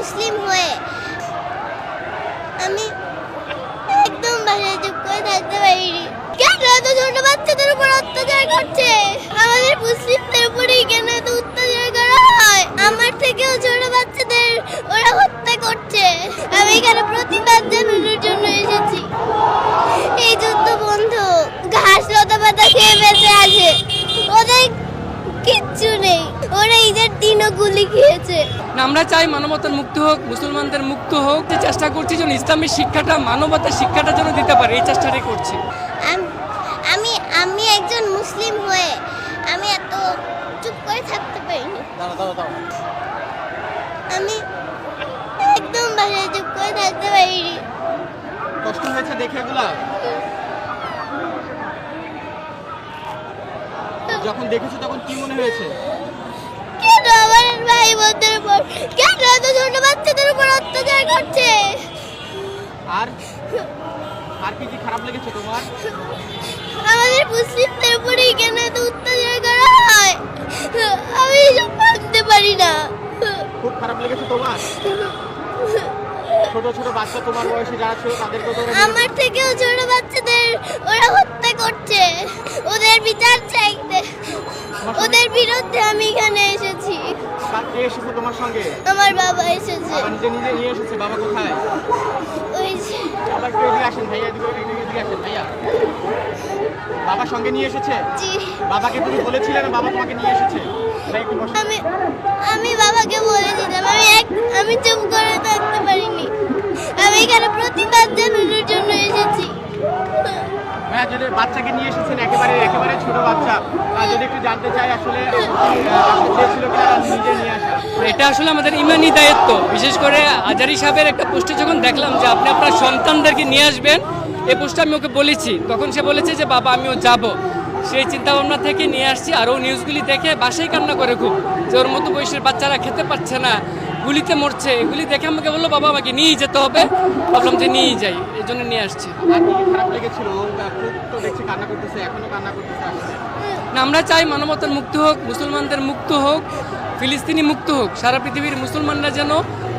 মুসলিম হয়ে আমি একদম বাসায় চুপ করে থাকতে পারিনি। কেন এত ছোট বাচ্চাদের উপর অত্যাচার করছে? আমাদের মুসলিমদের উপরেই কেন এত অত্যাচার করা হয়? আমার থেকেও ছোট বাচ্চাদের ওরা হত্যা করছে। আমি এখানে প্রতিবাদ জানানোর জন্য এসেছি। এই যুদ্ধ বন্ধ। ঘাস লতা পাতা খেয়ে বেঁচে আছে, ওদের কিচ্ছু নেই। ওরা ঈদের দিনও গুলি খেয়েছে। আমরা চাই মানবতার মুক্ত হোক, মুসলমানদের মুক্ত হোক। যে চেষ্টা করছি যেন ইসলামের শিক্ষাটা, মানবতার শিক্ষাটা যেন দিতে পারে, এই চেষ্টাটাই করছি। আমি একজন মুসলিম হয়ে আমি এত চুপ করে থাকতে পারিনি। আমি একদম বাসায় চুপ করে থাকতে পারিনি। কষ্ট হয়েছে দেখে এগুলা? যখন দেখেছো তখন কি মনে হয়েছে? কেন আমার ভাই বোনদের উপর, কেন এত ছোট বাচ্চাদের উপর অত্যাচার করছে? আর আর কি কি খারাপ লেগেছে তোমার? আমাদের মুসলিমদের উপরেই কেন এত অত্যাচার করা হয়? আমি এসব ভাবতে পারি না। খুব খারাপ লেগেছে তোমার? ছোট ছোট বাচ্চা তোমার বয়সে যারা ছিল তাদেরকে তো আমার থেকেও ছোট বাচ্চাদের ওরা হত্যা করছে। ওদের বিচার চাইতে, ওদের বিরুদ্ধে আমি এখানে এসেছি। কে এসেছে তোমার সঙ্গে? আমার বাবা এসেছে। বাবা নিজে নিজে নিয়ে এসেছে? বাবা কোথায়? ওই যে বাবা একটু এদিকে আসেন ভাইয়া, এদিকে আসেন ভাইয়া। বাবা সঙ্গে নিয়ে এসেছে? জি। বাবাকে তুমি বলেছিলে না বাবা তোমাকে নিয়ে এসেছে? ভাই একটু বসো। আমি বাবাকে বলেছিলাম। আমি চুপ করে থাকতে পারিনি। আমি এখানে প্রতিবাদ জানানোর জন্য এসেছি। হ্যাঁ, যদি বাচ্চাকে নিয়ে এসেছেন একেবারে ছোট বাচ্চা, যদি একটু জানতে চাই আসলে চেয়েছিল কিনা নিজে নিয়ে আসা? এটা আসলে আমাদের ইমানি দায়িত্ব। বিশেষ করে আজারি সাহেবের একটা পোস্টে যখন দেখলাম যে আপনি আপনার সন্তানদেরকে নিয়ে আসবেন, এই পোস্টটা আমি ওকে বলেছি। তখন সে বলেছে যে বাবা আমিও যাব। সেই চিন্তাভাবনা থেকে নিয়ে আসছি। আর ও নিউজগুলি দেখে বাসায় কান্না করে খুব, যে ওর মতো বয়সের বাচ্চারা খেতে পারছে না, গুলিতে মরছে। এগুলি দেখে আমাকে বললো বাবা আমাকে নিয়েই যেতে হবে। ভাবলাম যে নিয়েই যাই, এই জন্য নিয়ে আসছি। আর কি কি খারাপ লেগেছিল? খুব তো দেখছি কান্না করতেছে, এখনো কান্না করতেছে আসলে। না, আমরা চাই মানবতার মুক্ত হোক, মুসলমানদের মুক্ত হোক, ফিলিস্তিনি মুক্ত হোক, সারা পৃথিবীর মুসলমানরা যেন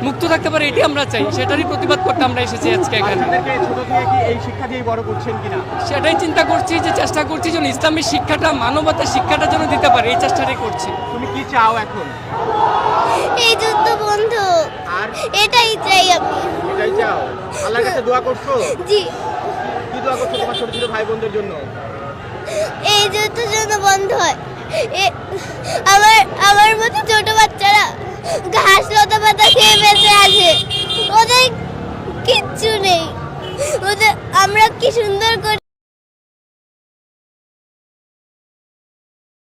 মুক্ত থাকতে পারে, এটি আমরা চাই। সেটারই প্রতিবাদ করতে আমরা এসেছি আজকে এখানে। বাচ্চাদেরকে ছোট থেকে কি এই শিক্ষা দিয়ে বড় করছেন কিনা? সেটাই চিন্তা করছি, যে চেষ্টা করছি যেন ইসলামের শিক্ষাটা, মানবতার শিক্ষাটা যেন দিতে পারে, এই চেষ্টাটাই করছি। তুমি কি চাও এখন? এই যুদ্ধ বন্ধ। আর এটাই চাই আমি। এটাই চাও? আল্লাহর কাছে দোয়া করছো? জি। কি দোয়া করছো তোমার ছোট ছোট ভাই বোনদের জন্য? এই যুদ্ধ যেন বন্ধ হয়। আমার মতো ছোট বাচ্চারা ঘাস লতা পাতা খেয়ে বেঁচে আছে, ওদের কিচ্ছু নেই। আমরা কি সুন্দর করে